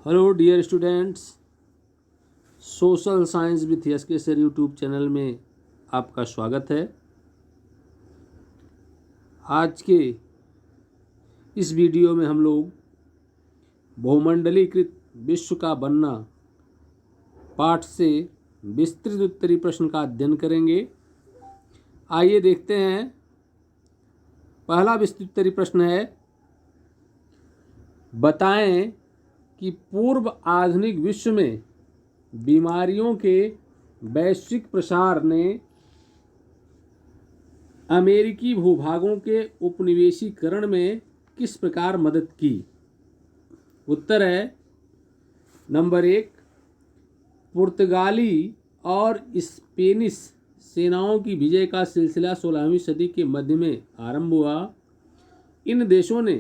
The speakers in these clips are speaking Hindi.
Hello dear students, social science with yes K sir YouTube channel में आपका स्वागत है। आज के इस वीडियो में हम लोग भूमंडलीकृत विश्व का बनना पाठ से विस्तृत उत्तरी प्रश्न का अध्ययन करेंगे। आइए देखते हैं। पहला विस्तृत उत्तरी प्रश्न है, बताएं कि पूर्व आधुनिक विश्व में बीमारियों के वैश्विक प्रसार ने अमेरिकी भूभागों के उपनिवेशीकरण में किस प्रकार मदद की। उत्तर है नंबर 1, पुर्तगाली और स्पेनिश सेनाओं की विजय का सिलसिला 16वीं सदी के मध्य में आरंभ हुआ। इन देशों ने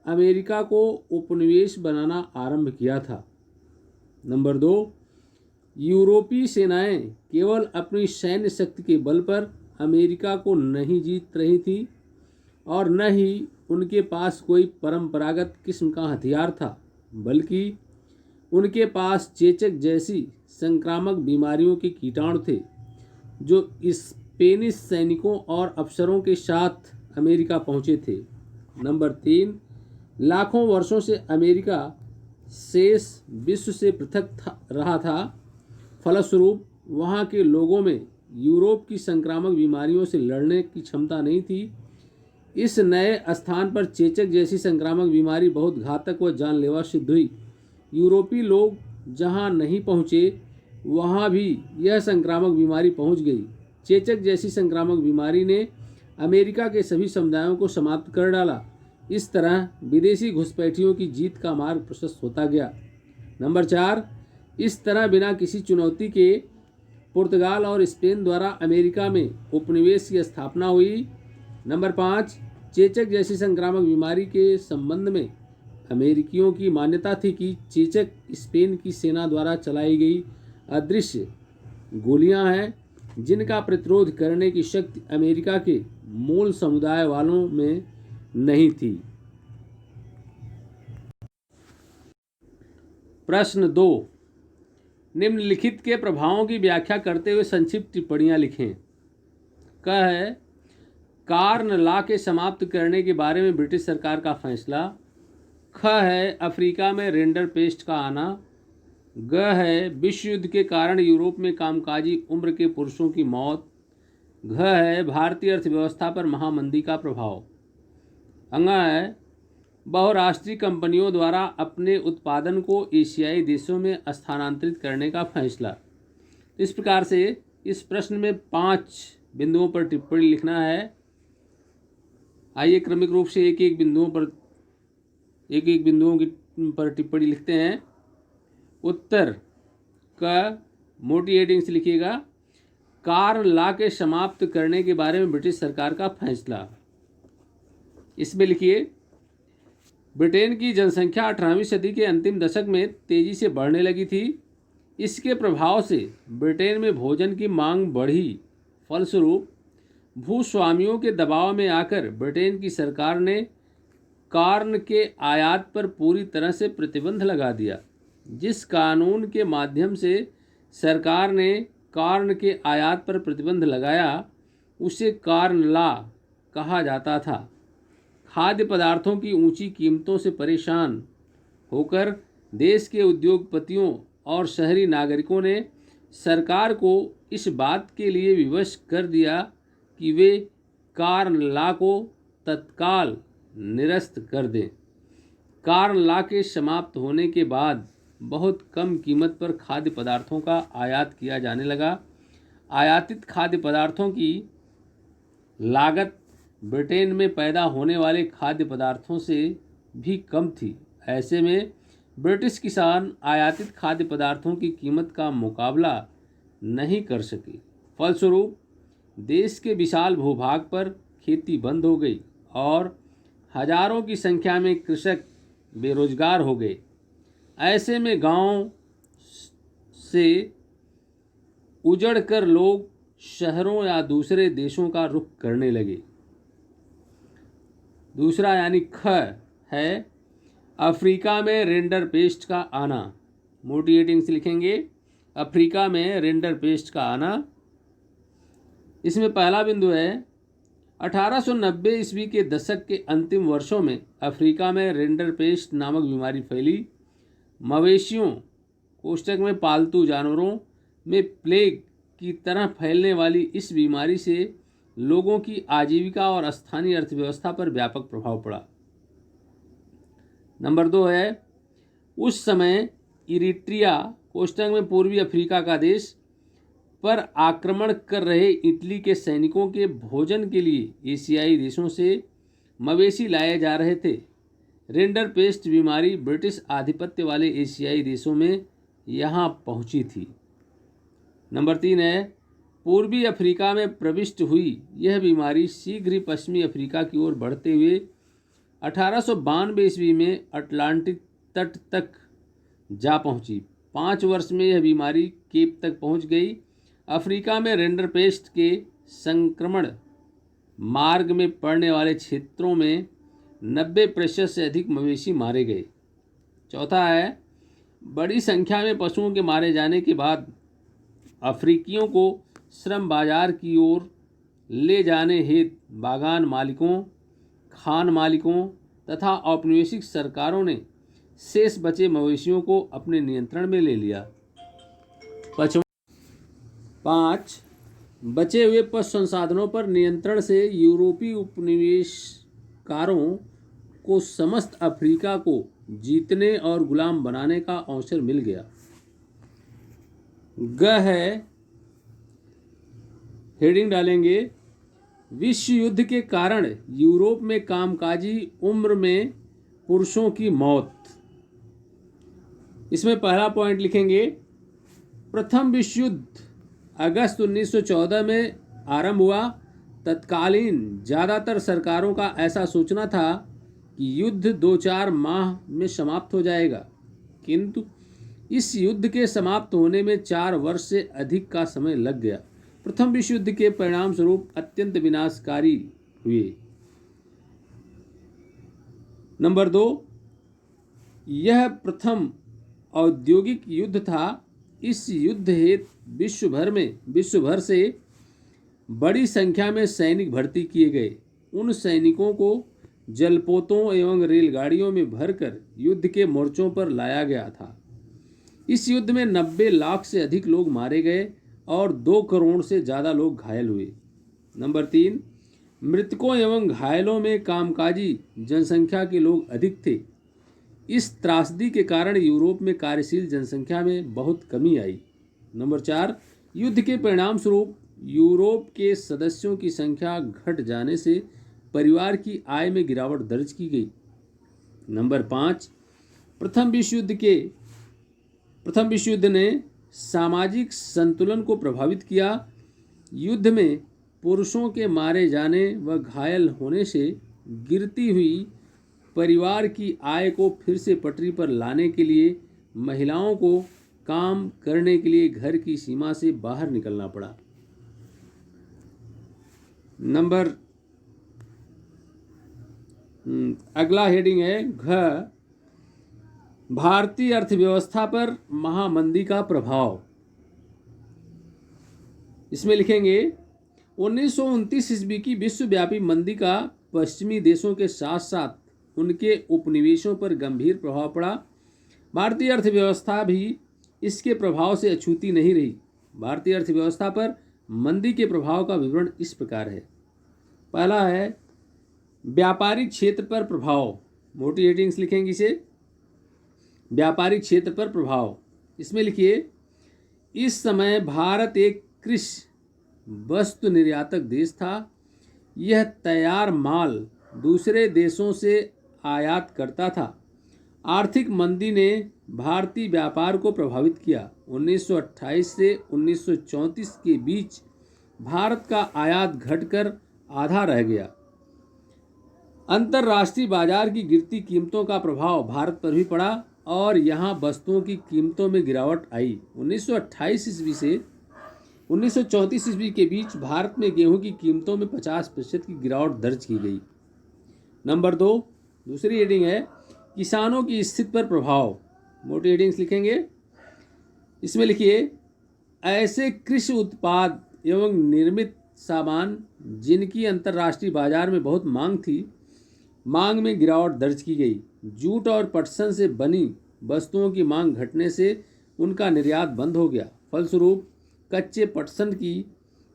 अमेरिका को उपनिवेश बनाना आरंभ किया था। नंबर 2, यूरोपीय सेनाएं केवल अपनी सैन्य शक्ति के बल पर अमेरिका को नहीं जीत रही थी और न ही उनके पास कोई परंपरागत किस्म का हथियार था, बल्कि उनके पास चेचक जैसी संक्रामक बीमारियों के कीटाणु थे जो स्पेनिश सैनिकों और अफसरों के साथ अमेरिका पहुंचे थे। नंबर 3, लाखों वर्षों से अमेरिका शेष विश्व से पृथक रहा था। फलस्वरूप वहाँ के लोगों में यूरोप की संक्रामक बीमारियों से लड़ने की क्षमता नहीं थी। इस नए स्थान पर चेचक जैसी संक्रामक बीमारी बहुत घातक व जानलेवा सिद्ध हुई। यूरोपीय लोग जहाँ नहीं पहुँचे वहाँ भी यह संक्रामक बीमारी पहुँच गई। चेचक जैसी संक्रामक बीमारी ने अमेरिका के सभी समुदायों को समाप्त कर डाला। इस तरह विदेशी घुसपैठियों की जीत का मार्ग प्रशस्त होता गया। नंबर 4, इस तरह बिना किसी चुनौती के पुर्तगाल और स्पेन द्वारा अमेरिका में उपनिवेश की स्थापना हुई। नंबर 5, चेचक जैसी संक्रामक बीमारी के संबंध में अमेरिकियों की मान्यता थी कि चेचक स्पेन की सेना द्वारा चलाई गई अदृश्य गोलियां हैं जिनका प्रतिरोध करने की शक्ति अमेरिका के मूल समुदाय वालों में नहीं थी। प्रश्न 2, निम्नलिखित के प्रभावों की व्याख्या करते हुए संक्षिप्त टिप्पणियां लिखें। क है, कार्न लॉ के समाप्त करने के बारे में ब्रिटिश सरकार का फैसला। ख है, अफ्रीका में रेंडर पेस्ट का आना। ग है, विश्व युद्ध के कारण यूरोप में कामकाजी उम्र के पुरुषों की मौत। घ है, भारतीय अर्थव्यवस्था पर महामंदी का प्रभाव। अंग है, बहुराष्ट्रीय कंपनियों द्वारा अपने उत्पादन को एशियाई देशों में स्थानांतरित करने का फैसला। इस प्रकार से इस प्रश्न में 5 बिंदुओं पर टिप्पणी लिखना है। आइए क्रमिक रूप से एक एक बिंदुओं पर टिप्पणी लिखते हैं। उत्तर क, मोटी हेडिंग से लिखिएगा, कार्न लॉ के समाप्त करने के बारे में ब्रिटिश सरकार का फैसला। इसमें लिखिए, ब्रिटेन की जनसंख्या 18वीं सदी के अंतिम दशक में तेजी से बढ़ने लगी थी। इसके प्रभाव से ब्रिटेन में भोजन की मांग बढ़ी। फलस्वरूप भूस्वामियों के दबाव में आकर ब्रिटेन की सरकार ने कार्न के आयात पर पूरी तरह से प्रतिबंध लगा दिया। जिस कानून के माध्यम से सरकार ने कार्न के आयात पर प्रतिबंध लगाया उसे कार्न लॉ कहा जाता था। खाद्य पदार्थों की ऊंची कीमतों से परेशान होकर देश के उद्योगपतियों और शहरी नागरिकों ने सरकार को इस बात के लिए विवश कर दिया कि वे कार्न लॉ को तत्काल निरस्त कर दें। कार्न लॉ के समाप्त होने के बाद बहुत कम कीमत पर खाद्य पदार्थों का आयात किया जाने लगा। आयातित खाद्य पदार्थों की लागत ब्रिटेन में पैदा होने वाले खाद्य पदार्थों से भी कम थी। ऐसे में ब्रिटिश किसान आयातित खाद्य पदार्थों की कीमत का मुकाबला नहीं कर सके। फलस्वरूप देश के विशाल भूभाग पर खेती बंद हो गई और हजारों की संख्या में कृषक बेरोजगार हो गए। ऐसे में गांव से उजड़कर लोग शहरों या दूसरे देशों का रुख करने लगे। दूसरा यानी ख है, अफ्रीका में रेंडर पेस्ट का आना। मोटी हेडिंग से लिखेंगे, अफ्रीका में रेंडर पेस्ट का आना। इसमें पहला बिंदु है 1890 ईस्वी के दशक के अंतिम वर्षों में अफ्रीका में रेंडर पेस्ट नामक बीमारी फैली। मवेशियों कोष्ठक में पालतू जानवरों में प्लेग की तरह फैलने वाली इस बीमारी से लोगों की आजीविका और स्थानीय अर्थव्यवस्था पर व्यापक प्रभाव पड़ा। नंबर 2 है, उस समय इरिट्रिया कोष्ठक में पूर्वी अफ्रीका का देश पर आक्रमण कर रहे इटली के सैनिकों के भोजन के लिए एशियाई देशों से मवेशी लाए जा रहे थे। रेंडर पेस्ट बीमारी ब्रिटिश आधिपत्य वाले एशियाई देशों में यहाँ पहुँची थी। नंबर 3 है, पूर्वी अफ्रीका में प्रविष्ट हुई यह बीमारी शीघ्र ही पश्चिमी अफ्रीका की ओर बढ़ते हुए 1892 ईस्वी में अटलांटिक तट तक जा पहुंची। 5 वर्ष में यह बीमारी केप तक पहुंच गई। अफ्रीका में रेंडर पेस्ट के संक्रमण मार्ग में पड़ने वाले क्षेत्रों में 90% से अधिक मवेशी मारे गए। चौथा है, बड़ी संख्या में पशुओं के मारे जाने के बाद अफ्रीकियों को श्रम बाजार की ओर ले जाने हेतु बागान मालिकों, खान मालिकों तथा औपनिवेशिक सरकारों ने शेष बचे मवेशियों को अपने नियंत्रण में ले लिया। 5 बचे हुए पशु संसाधनों पर नियंत्रण से यूरोपीय उपनिवेशकारों को समस्त अफ्रीका को जीतने और गुलाम बनाने का अवसर मिल गया। है, हेडिंग डालेंगे, विश्व युद्ध के कारण यूरोप में कामकाजी उम्र में पुरुषों की मौत। इसमें पहला पॉइंट लिखेंगे, प्रथम विश्व युद्ध अगस्त 1914 में आरंभ हुआ। तत्कालीन ज़्यादातर सरकारों का ऐसा सोचना था कि युद्ध 2-4 माह में समाप्त हो जाएगा, किंतु इस युद्ध के समाप्त होने में 4 वर्ष से अधिक का समय लग गया। प्रथम विश्व युद्ध के परिणाम स्वरूप अत्यंत विनाशकारी हुए। नंबर 2, यह प्रथम औद्योगिक युद्ध था। इस युद्ध हेतु विश्व भर से बड़ी संख्या में सैनिक भर्ती किए गए। उन सैनिकों को जलपोतों एवं रेलगाड़ियों में भरकर युद्ध के मोर्चों पर लाया गया था। इस युद्ध में 90 लाख से अधिक लोग मारे गए और 2 करोड़ से ज़्यादा लोग घायल हुए। नंबर 3, मृतकों एवं घायलों में कामकाजी जनसंख्या के लोग अधिक थे। इस त्रासदी के कारण यूरोप में कार्यशील जनसंख्या में बहुत कमी आई। नंबर 4, युद्ध के परिणाम स्वरूप यूरोप के सदस्यों की संख्या घट जाने से परिवार की आय में गिरावट दर्ज की गई। नंबर 5, प्रथम विश्व युद्ध ने सामाजिक संतुलन को प्रभावित किया। युद्ध में पुरुषों के मारे जाने व घायल होने से गिरती हुई परिवार की आय को फिर से पटरी पर लाने के लिए महिलाओं को काम करने के लिए घर की सीमा से बाहर निकलना पड़ा। अगला हेडिंग है, भारतीय अर्थव्यवस्था पर महामंदी का प्रभाव। इसमें लिखेंगे, 1929 ईस्वी की विश्वव्यापी मंदी का पश्चिमी देशों के साथ साथ उनके उपनिवेशों पर गंभीर प्रभाव पड़ा। भारतीय अर्थव्यवस्था भी इसके प्रभाव से अछूती नहीं रही। भारतीय अर्थव्यवस्था पर मंदी के प्रभाव का विवरण इस प्रकार है। पहला है, व्यापारिक क्षेत्र पर प्रभाव। मोटी हेडिंग्स लिखेंगे इसे, व्यापारिक क्षेत्र पर प्रभाव। इसमें लिखिए, इस समय भारत एक कृषि वस्तु निर्यातक देश था। यह तैयार माल दूसरे देशों से आयात करता था। आर्थिक मंदी ने भारतीय व्यापार को प्रभावित किया। 1928 से 1934 के बीच भारत का आयात घटकर आधा रह गया। अंतर्राष्ट्रीय बाजार की गिरती कीमतों का प्रभाव भारत पर भी पड़ा और यहाँ वस्तुओं की कीमतों में गिरावट आई। 1928 ईस्वी से 1934 ईस्वी के बीच भारत में गेहूं की कीमतों में 50% की गिरावट दर्ज की गई। नंबर 2, दूसरी हेडिंग है किसानों की स्थिति पर प्रभाव, मोटी हेडिंग्स लिखेंगे। इसमें लिखिए ऐसे कृषि उत्पाद एवं निर्मित सामान जिनकी अंतर्राष्ट्रीय बाजार में बहुत मांग थी, मांग में गिरावट दर्ज की गई। जूट और पटसन से बनी वस्तुओं की मांग घटने से उनका निर्यात बंद हो गया। फलस्वरूप कच्चे पटसन की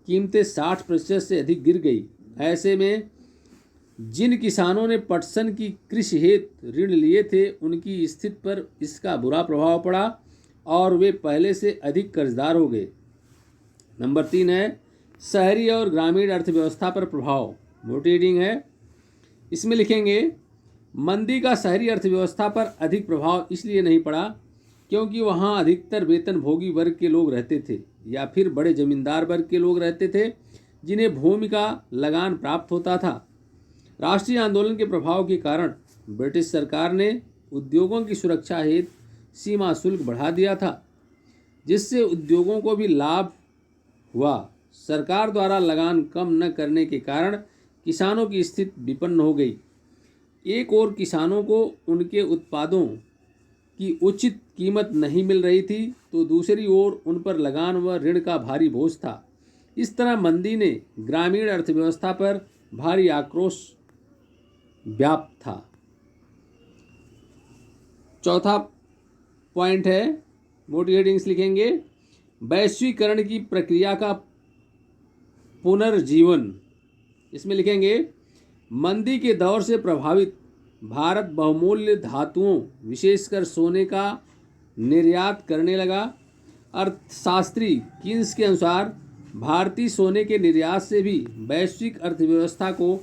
कीमतें 60% से अधिक गिर गई। ऐसे में जिन किसानों ने पटसन की कृषि हेतु ऋण लिए थे, उनकी स्थिति पर इसका बुरा प्रभाव पड़ा और वे पहले से अधिक कर्जदार हो गए। नंबर 3 है शहरी और ग्रामीण अर्थव्यवस्था पर प्रभाव, मोटी हेडिंग है। इसमें लिखेंगे मंदी का शहरी अर्थव्यवस्था पर अधिक प्रभाव इसलिए नहीं पड़ा क्योंकि वहां अधिकतर वेतनभोगी वर्ग के लोग रहते थे या फिर बड़े जमींदार वर्ग के लोग रहते थे जिन्हें भूमि का लगान प्राप्त होता था। राष्ट्रीय आंदोलन के प्रभाव के कारण ब्रिटिश सरकार ने उद्योगों की सुरक्षा हेतु सीमा शुल्क बढ़ा दिया था, जिससे उद्योगों को भी लाभ हुआ। सरकार द्वारा लगान कम न करने के कारण किसानों की स्थिति विपन्न हो गई। एक ओर किसानों को उनके उत्पादों की उचित कीमत नहीं मिल रही थी, तो दूसरी ओर उन पर लगान व ऋण का भारी बोझ था। इस तरह मंदी ने ग्रामीण अर्थव्यवस्था पर भारी आक्रोश व्याप्त था। चौथा पॉइंट है, मोटी हेडिंग्स लिखेंगे वैश्वीकरण की प्रक्रिया का पुनर्जीवन। इसमें लिखेंगे मंदी के दौर से प्रभावित भारत बहुमूल्य धातुओं विशेषकर सोने का निर्यात करने लगा। अर्थशास्त्री कीन्स के अनुसार भारतीय सोने के निर्यात से भी वैश्विक अर्थव्यवस्था को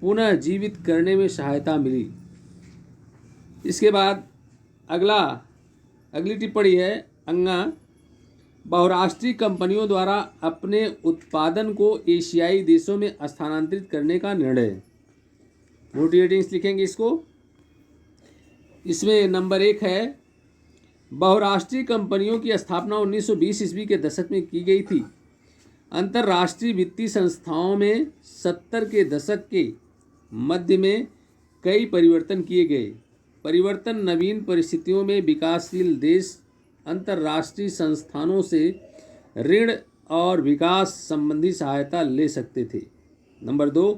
पुनः जीवित करने में सहायता मिली। इसके बाद अगली टिप्पणी है अंगा बहुराष्ट्रीय कंपनियों द्वारा अपने उत्पादन को एशियाई देशों में स्थानांतरित करने का निर्णय। मोटी हेडिंग्स लिखेंगे इसको। इसमें नंबर 1 है बहुराष्ट्रीय कंपनियों की स्थापना 1920 ईस्वी के दशक में की गई थी। अंतर्राष्ट्रीय वित्तीय संस्थाओं में 70 के दशक के मध्य में कई परिवर्तन किए गए। परिवर्तन नवीन परिस्थितियों में विकासशील देश अंतर्राष्ट्रीय संस्थानों से ऋण और विकास संबंधी सहायता ले सकते थे। नंबर 2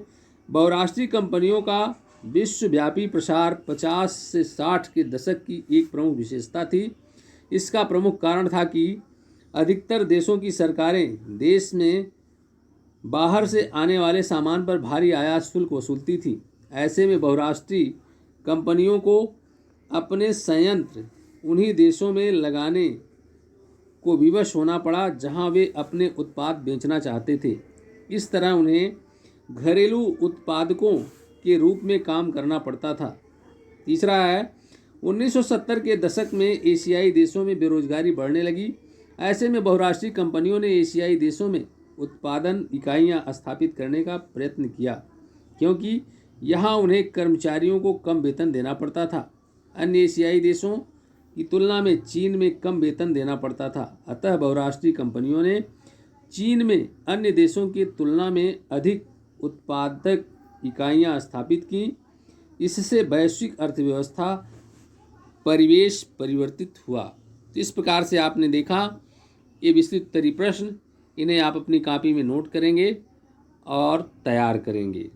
बहुराष्ट्रीय कंपनियों का विश्वव्यापी प्रसार 50 से 60 के दशक की एक प्रमुख विशेषता थी। इसका प्रमुख कारण था कि अधिकतर देशों की सरकारें देश में बाहर से आने वाले सामान पर भारी आयात शुल्क वसूलती थी। ऐसे में बहुराष्ट्रीय कंपनियों को अपने संयंत्र उन्हीं देशों में लगाने को विवश होना पड़ा जहां वे अपने उत्पाद बेचना चाहते थे। इस तरह उन्हें घरेलू उत्पादकों के रूप में काम करना पड़ता था। तीसरा है 1970 के दशक में एशियाई देशों में बेरोजगारी बढ़ने लगी। ऐसे में बहुराष्ट्रीय कंपनियों ने एशियाई देशों में उत्पादन इकाइयां स्थापित करने का प्रयत्न किया, क्योंकि यहाँ उन्हें कर्मचारियों को कम वेतन देना पड़ता था। अन्य एशियाई देशों की तुलना में चीन में कम वेतन देना पड़ता था। अतः बहुराष्ट्रीय कंपनियों ने चीन में अन्य देशों की तुलना में अधिक उत्पादक इकाइयां स्थापित की। इससे वैश्विक अर्थव्यवस्था परिवेश परिवर्तित हुआ। इस प्रकार से आपने देखा ये विस्तृत उत्तरीय प्रश्न, इन्हें आप अपनी कॉपी में नोट करेंगे और तैयार करेंगे।